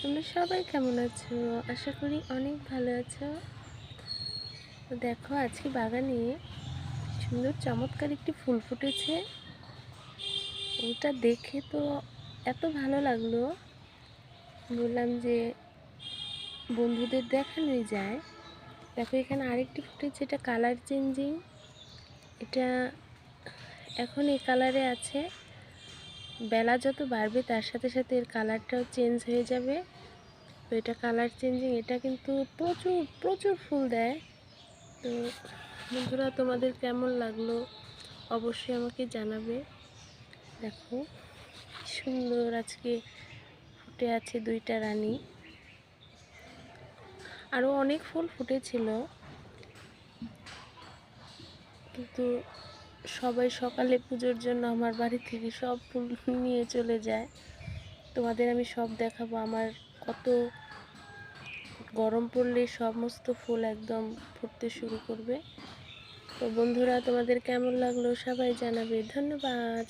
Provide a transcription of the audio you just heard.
তোমরা সবাই কেমন আছো? আশা করি অনেক ভালো আছো। তো দেখো আজকে বাগানে সুন্দর চমৎকার একটি ফুল ফুটেছে। ওটা দেখে তো এত ভালো লাগলো, বললাম যে বন্ধুদের দেখানোই যায়। দেখো এখানে আরেকটি ফুটেছে, এটা কালার চেঞ্জিং। এটা এখন এই কালারে আছে, বেলা যত বাড়বে তার সাথে সাথে এর কালারটাও চেঞ্জ হয়ে যাবে। তো এটা কালার চেঞ্জিং, এটা কিন্তু প্রচুর প্রচুর ফুল দেয়। তো বন্ধুরা, তোমাদের কেমন লাগলো অবশ্যই আমাকে জানাবে। দেখো সুন্দর আজকে ফুটে আছে দুইটা রানী। আরও অনেক ফুল ফুটেছিল, কিন্তু সবাই সকালে পুজোর জন্য আমার বাড়ি থেকে সব ফুল নিয়ে চলে যায়। তোমাদের আমি সব দেখাবো। আমার কত গরম পড়লে সমস্ত ফুল একদম ফুটতে শুরু করবে। তো বন্ধুরা, তোমাদের কেমন লাগলো সবাই জানাবে। ধন্যবাদ।